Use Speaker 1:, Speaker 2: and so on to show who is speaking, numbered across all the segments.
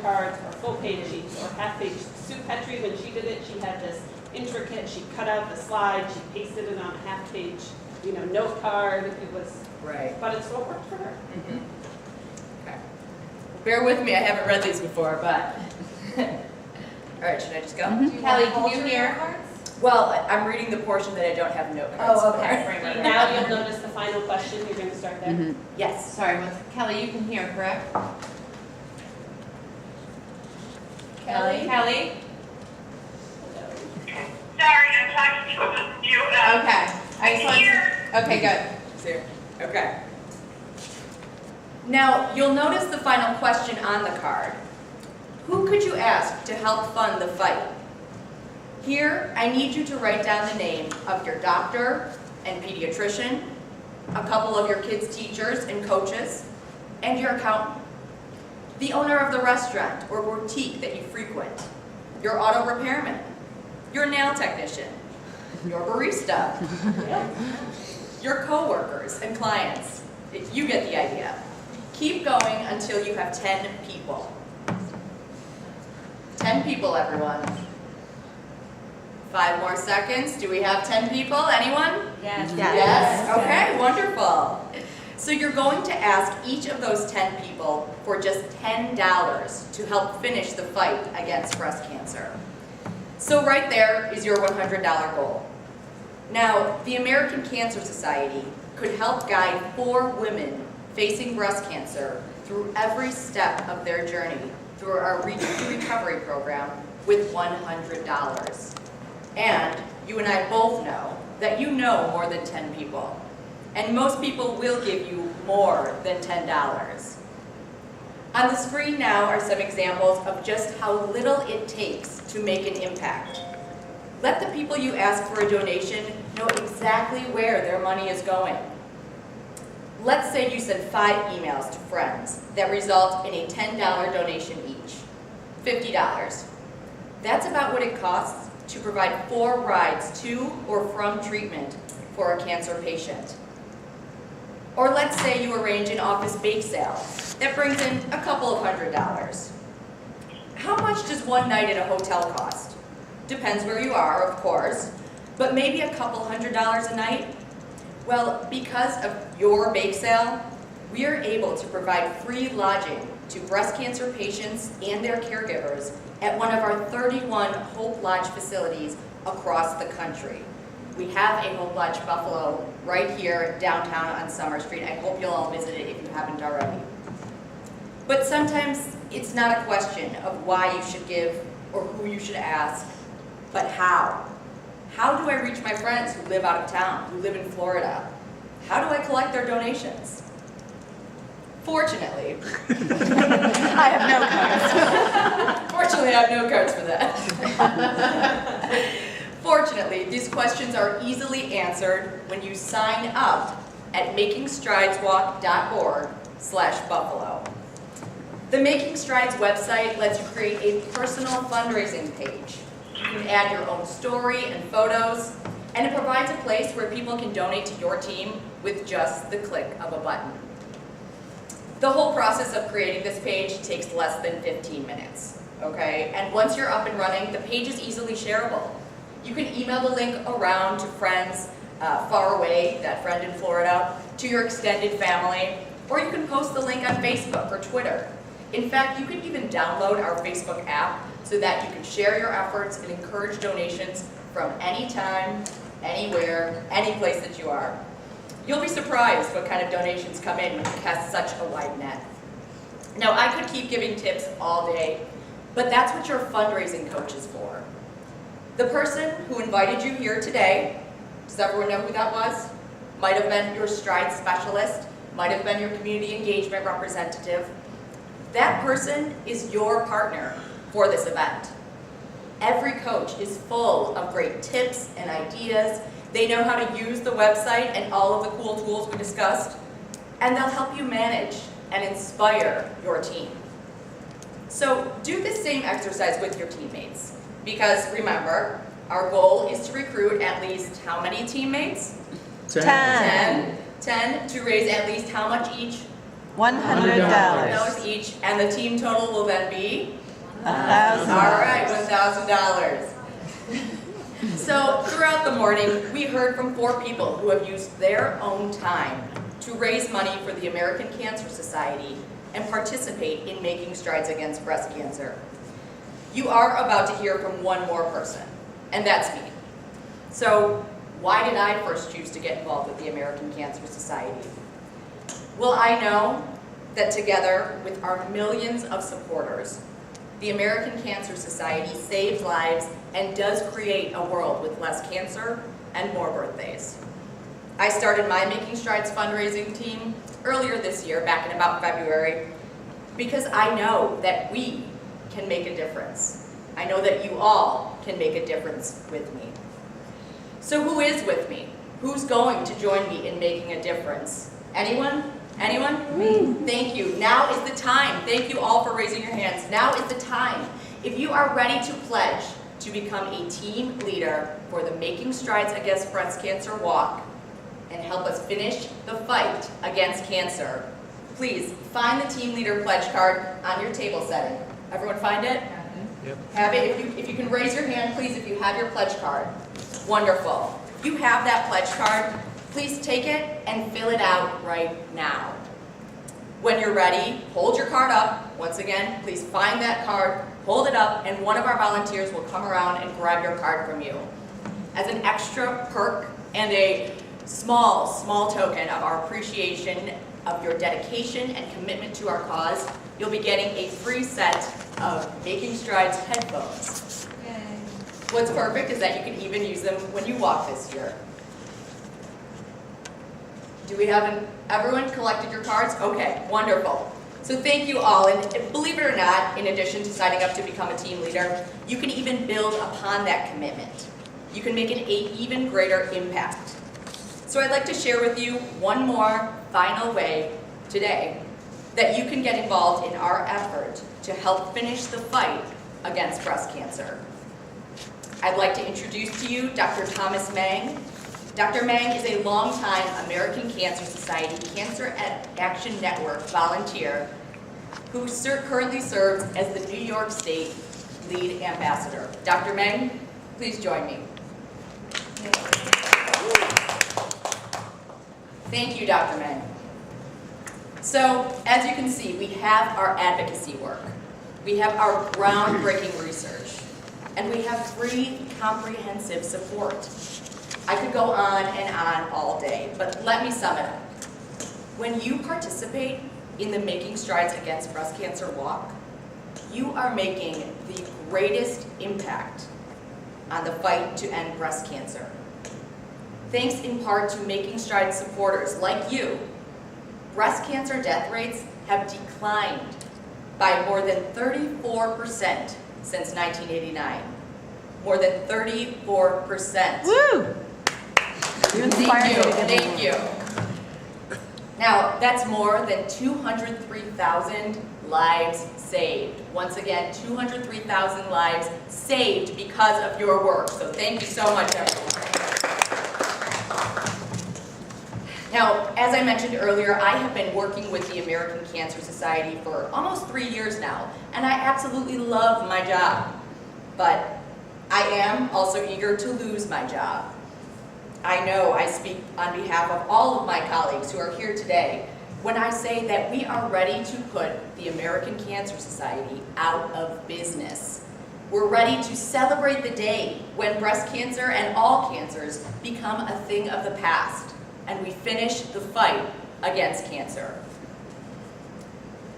Speaker 1: cards or full page sheets or half page. Sue Petrie, when she did it, she had this intricate, she cut out the slide, she pasted it on a half page, note card. It was,
Speaker 2: right.
Speaker 1: But it's what worked for her.
Speaker 2: Mm-hmm. Okay. Bear with me, I haven't read these before, but. All right, should I just go?
Speaker 3: Mm-hmm. Kelly, can you hear?
Speaker 2: Well, I'm reading the portion that I don't have note cards
Speaker 3: Oh,
Speaker 2: for.
Speaker 3: okay. Right.
Speaker 1: Now you'll notice the final question. You're going to start there.
Speaker 3: Mm-hmm.
Speaker 2: Yes.
Speaker 3: Sorry, Kelly, you can hear, correct? Kelly?
Speaker 1: Hello.
Speaker 4: Sorry, I'm talking to a mute.
Speaker 3: Okay. I just want to. Okay, good.
Speaker 2: She's here. Okay. Now, you'll notice the final question on the card. Who could you ask to help fund the fight? Here, I need you to write down the name of your doctor and pediatrician, a couple of your kids' teachers and coaches, and your accountant, the owner of the restaurant or boutique that you frequent, your auto repairman, your nail technician, your barista, your coworkers and clients. You get the idea. Keep going until you have 10 people. 10 people, everyone. 5 more seconds. Do we have 10 people? Anyone?
Speaker 3: Yes.
Speaker 2: Yes? Okay, wonderful. So you're going to ask each of those 10 people for just $10 to help finish the fight against breast cancer. So right there is your $100 goal. Now, the American Cancer Society could help guide 4 women facing breast cancer through every step of their journey through our recovery program with $100. And you and I both know that you know more than 10 people. And most people will give you more than $10. On the screen now are some examples of just how little it takes to make an impact. Let the people you ask for a donation know exactly where their money is going. Let's say you send 5 emails to friends that result in a $10 donation each. $50. That's about what it costs to provide 4 rides to or from treatment for a cancer patient. Or let's say you arrange an office bake sale that brings in a couple of $100s. How much does one night at a hotel cost? Depends where you are, of course, but maybe a couple $100s a night? Well, because of your bake sale, we are able to provide free lodging to breast cancer patients and their caregivers at one of our 31 Hope Lodge facilities across the country. We have a Hope Lodge Buffalo right here downtown on Summer Street. I hope you'll all visit it if you haven't already. But sometimes it's not a question of why you should give or who you should ask, but how. How do I reach my friends who live out of town, who live in Florida? How do I collect their donations? Fortunately,
Speaker 3: I have no cards.
Speaker 2: Fortunately, I have no cards for that. Fortunately, these questions are easily answered when you sign up at makingstrideswalk.org/Buffalo. The Making Strides website lets you create a personal fundraising page. You can add your own story and photos, and it provides a place where people can donate to your team with just the click of a button. The whole process of creating this page takes less than 15 minutes, okay? And once you're up and running, the page is easily shareable. You can email the link around to friends far away, that friend in Florida, to your extended family, or you can post the link on Facebook or Twitter. In fact, you can even download our Facebook app so that you can share your efforts and encourage donations from anytime, anywhere, any place that you are. You'll be surprised what kind of donations come in when you cast such a wide net. Now, I could keep giving tips all day, but that's what your fundraising coach is for. The person who invited you here today, does everyone know who that was? Might have been your Stride specialist, might have been your community engagement representative. That person is your partner for this event. Every coach is full of great tips and ideas. They know how to use the website and all of the cool tools we discussed, and they'll help you manage and inspire your team. So do this same exercise with your teammates, because remember, our goal is to recruit at least how many teammates?
Speaker 3: 10.
Speaker 2: 10 to raise at least how much each? $100 each, and the team total will then be?
Speaker 3: $1,000.
Speaker 2: All right, $1,000. So throughout the morning, we heard from 4 people who have used their own time to raise money for the American Cancer Society and participate in making strides against breast cancer. You are about to hear from one more person, and that's me. So why did I first choose to get involved with the American Cancer Society? Well, I know that together with our millions of supporters, the American Cancer Society saves lives and does create a world with less cancer and more birthdays. I started my Making Strides fundraising team earlier this year, back in about February, because I know that we can make a difference. I know that you all can make a difference with me. So who is with me? Who's going to join me in making a difference? Anyone? Anyone? Me. Thank you. Now is the time. Thank you all for raising your hands. Now is the time. If you are ready to pledge to become a team leader for the Making Strides Against Breast Cancer Walk and help us finish the fight against cancer, please find the team leader pledge card on your table setting. Everyone find it?
Speaker 5: Yep.
Speaker 2: Have it. If you can raise your hand, please, if you have your pledge card. Wonderful. If you have that pledge card, please take it and fill it out right now. When you're ready, hold your card up. Once again, please find that card, hold it up, and one of our volunteers will come around and grab your card from you. As an extra perk and a small token of our appreciation of your dedication and commitment to our cause, you'll be getting a free set of Making Strides headphones.
Speaker 3: Yay.
Speaker 2: What's perfect is that you can even use them when you walk this year. Do we have everyone collected your cards? Okay, wonderful. So thank you all, and believe it or not, in addition to signing up to become a team leader, you can even build upon that commitment. You can make an even greater impact. So I'd like to share with you one more final way today that you can get involved in our effort to help finish the fight against breast cancer. I'd like to introduce to you Dr. Thomas Mang. Dr. Mang is a longtime American Cancer Society Cancer Action Network volunteer who currently serves as the New York State lead ambassador. Dr. Mang, please join me. Thank you, Dr. Mang. So, as you can see, we have our advocacy work, we have our groundbreaking research, and we have free, comprehensive support. I could go on and on all day, but let me sum it up. When you participate in the Making Strides Against Breast Cancer Walk, you are making the greatest impact on the fight to end breast cancer. Thanks in part to Making Strides supporters like you, breast cancer death rates have declined by more than 34% since 1989. More than 34%.
Speaker 3: Woo!
Speaker 2: Thank you. Now, that's more than 203,000 lives saved. Once again, 203,000 lives saved because of your work. So thank you so much, everyone. Now, as I mentioned earlier, I have been working with the American Cancer Society for almost 3 years now, and I absolutely love my job. But I am also eager to lose my job. I know I speak on behalf of all of my colleagues who are here today when I say that we are ready to put the American Cancer Society out of business. We're ready to celebrate the day when breast cancer and all cancers become a thing of the past, and we finish the fight against cancer.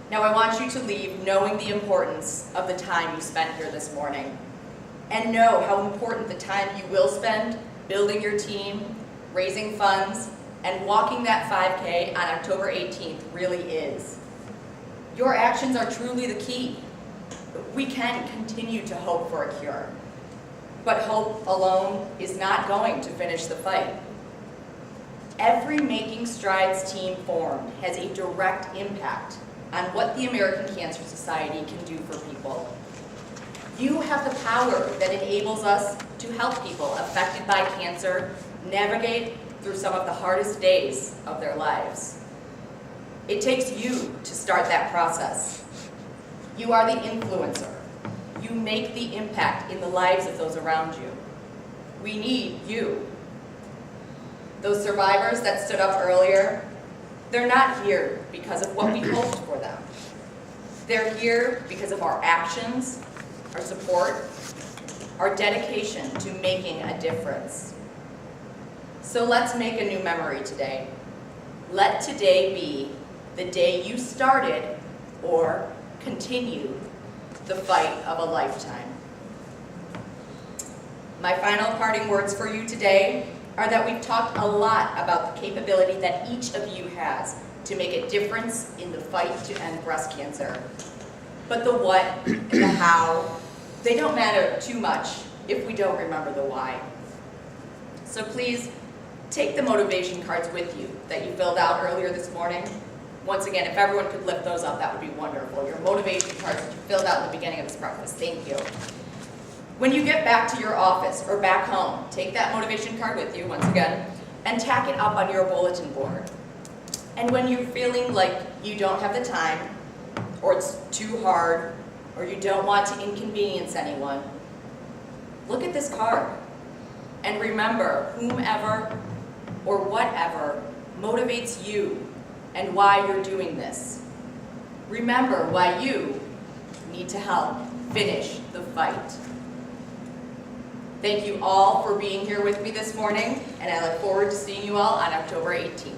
Speaker 2: Now I want you to leave knowing the importance of the time you spent here this morning, and know how important the time you will spend building your team, raising funds, and walking that 5K on October 18th really is. Your actions are truly the key. We can continue to hope for a cure, but hope alone is not going to finish the fight. Every Making Strides team formed has a direct impact on what the American Cancer Society can do for people. You have the power that enables us to help people affected by cancer navigate through some of the hardest days of their lives. It takes you to start that process. You are the influencer. You make the impact in the lives of those around you. We need you. Those survivors that stood up earlier, they're not here because of what we hoped for them. They're here because of our actions, our support, our dedication to making a difference. So let's make a new memory today. Let today be the day you started or continued the fight of a lifetime. My final parting words for you today are that we've talked a lot about the capability that each of you has to make a difference in the fight to end breast cancer. But the what and the how, they don't matter too much if we don't remember the why. So please, take the motivation cards with you that you filled out earlier this morning. Once again, if everyone could lift those up, that would be wonderful. Your motivation cards that you filled out at the beginning of this breakfast. Thank you. When you get back to your office or back home, take that motivation card with you, once again, and tack it up on your bulletin board. And when you're feeling like you don't have the time, or it's too hard, or you don't want to inconvenience anyone, look at this card and remember whomever or whatever motivates you and why you're doing this. Remember why you need to help finish the fight. Thank you all for being here with me this morning, and I look forward to seeing you all on October 18th.